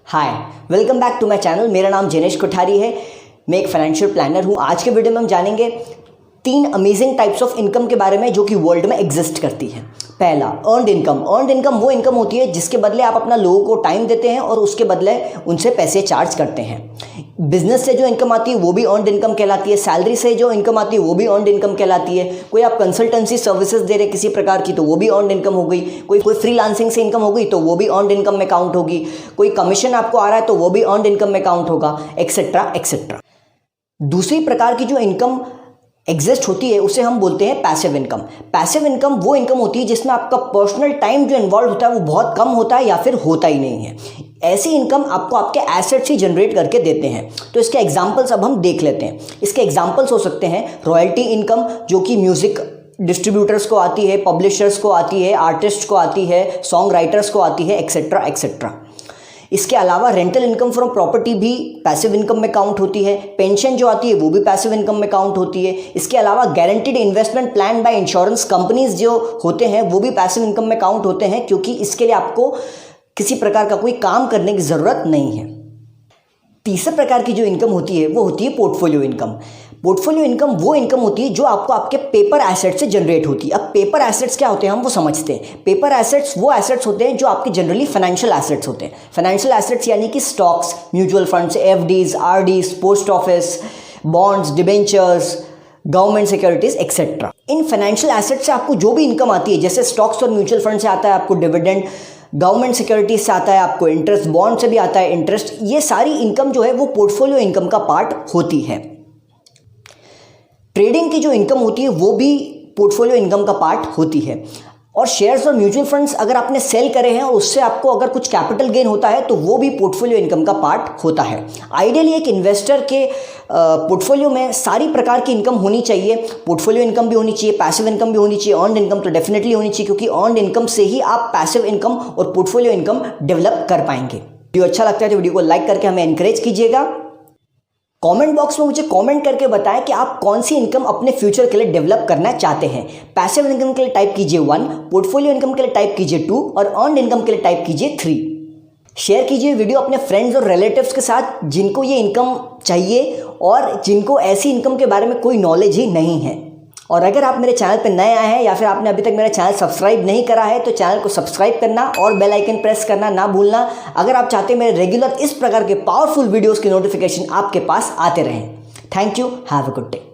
Hi, welcome back to my channel. मेरा नाम जिनेश कोठारी है। मैं एक फाइनेंशियल प्लानर हूँ। आज के वीडियो में हम जानेंगे 3 अमेजिंग टाइप्स ऑफ इनकम के बारे में जो कि वर्ल्ड में एग्जिस्ट करती है। पहला, अर्नड इनकम। अर्नड इनकम वो इनकम होती है जिसके बदले आप अपना लोगों को टाइम देते हैं और उसके बदले उनसे पैसे चार्ज करते हैं। बिजनेस से जो इनकम आती है वो भी अर्नड इनकम कहलाती है। सैलरी से जो इनकम आती है वो भी अर्नड इनकम कहलाती है। कोई आप कंसल्टेंसी सर्विसेज दे रहे किसी प्रकार की तो वो भी अर्नड इनकम हो गई। कोई फ्रीलांसिंग से इनकम हो गई तो वो भी अर्नड इनकम में काउंट होगी। कोई कमीशन आपको आ रहा है तो वो भी अर्नड इनकम में काउंट होगा, एक्सेट्रा एक्सेट्रा। दूसरी प्रकार की जो इनकम एग्जिस्ट होती है उसे हम बोलते हैं पैसिव इनकम। पैसिव इनकम वो इनकम होती है जिसमें आपका पर्सनल टाइम जो इन्वॉल्व होता है वो बहुत कम होता है या फिर होता ही नहीं है। ऐसी इनकम आपको आपके एसेट्स ही जनरेट करके देते हैं। तो इसके एग्जांपल्स अब हम देख लेते हैं। इसके एग्जांपल्स हो सकते हैं रॉयल्टी इनकम, जो कि म्यूजिक डिस्ट्रीब्यूटर्स को आती है, पब्लिशर्स को आती है, आर्टिस्ट को आती है, सॉन्ग राइटर्स को आती है, एक्सेट्रा एक्सेट्रा। इसके अलावा रेंटल इनकम फ्रॉम प्रॉपर्टी भी पैसिव इनकम में काउंट होती है। पेंशन जो आती है वो भी पैसिव इनकम में काउंट होती है। इसके अलावा guaranteed investment plan by insurance companies जो होते हैं वो भी पैसिव इनकम में काउंट होते हैं, क्योंकि इसके लिए आपको किसी प्रकार का कोई काम करने की ज़रूरत नहीं है। तीसरे प्रकार की जो इनकम होती है वो होती है पोर्टफोलियो इनकम। पोर्टफोलियो इनकम वो इनकम होती है जो आपको आपके पेपर एसेट्स से जनरेट होती है। अब पेपर एसेट्स क्या होते हैं हम वो समझते हैं। पेपर एसेट्स वो एसेट्स होते हैं जो आपके जनरली फाइनेंशियल एसेट्स होते हैं। फाइनेंशियल एसेट्स यानी कि stocks, mutual funds, FDs, RDs, post office, bonds, debentures, government securities etcetera. In financial assets से आपको जो भी इनकम आती है, जैसे स्टॉक्स और म्यूचुअल फंड से आता है आपको डिविडेंड, गवर्नमेंट सिक्योरिटीज से आता है आपको इंटरेस्ट, बॉन्ड से भी आता है इंटरेस्ट, ये सारी इनकम जो है वो पोर्टफोलियो इनकम का पार्ट होती है। ट्रेडिंग की जो इनकम होती है वो भी पोर्टफोलियो इनकम का पार्ट होती है। और शेयर्स और म्यूचुअल फंड्स अगर आपने सेल करे हैं और उससे आपको अगर कुछ कैपिटल गेन होता है तो वो भी पोर्टफोलियो इनकम का पार्ट होता है। आइडियली एक इन्वेस्टर के पोर्टफोलियो में सारी प्रकार की इनकम होनी चाहिए। पोर्टफोलियो इनकम भी होनी चाहिए, पैसिव इनकम भी होनी चाहिए, अर्नड इनकम तो डेफिनेटली होनी चाहिए, क्योंकि अर्नड इनकम से ही आप पैसिव इनकम और पोर्टफोलियो इनकम डेवलप कर पाएंगे। वीडियो अच्छा लगता है तो वीडियो को लाइक करके हमें एनकरेज कीजिएगा। कमेंट बॉक्स में मुझे कमेंट करके बताएं कि आप कौन सी इनकम अपने फ्यूचर के लिए डेवलप करना चाहते हैं। पैसिव इनकम के लिए टाइप कीजिए 1, पोर्टफोलियो इनकम के लिए टाइप कीजिए 2 और अर्नड इनकम के लिए टाइप कीजिए 3। शेयर कीजिए वीडियो अपने फ्रेंड्स और रिलेटिव्स के साथ जिनको ये इनकम चाहिए और जिनको ऐसी इनकम के बारे में कोई नॉलेज ही नहीं है। और अगर आप मेरे चैनल पर नए आए हैं या फिर आपने अभी तक मेरा चैनल सब्सक्राइब नहीं करा है तो चैनल को सब्सक्राइब करना और बेल आइकन प्रेस करना ना भूलना, अगर आप चाहते हैं मेरे रेगुलर इस प्रकार के पावरफुल वीडियोस की नोटिफिकेशन आपके पास आते रहें। Thank you, have a good day.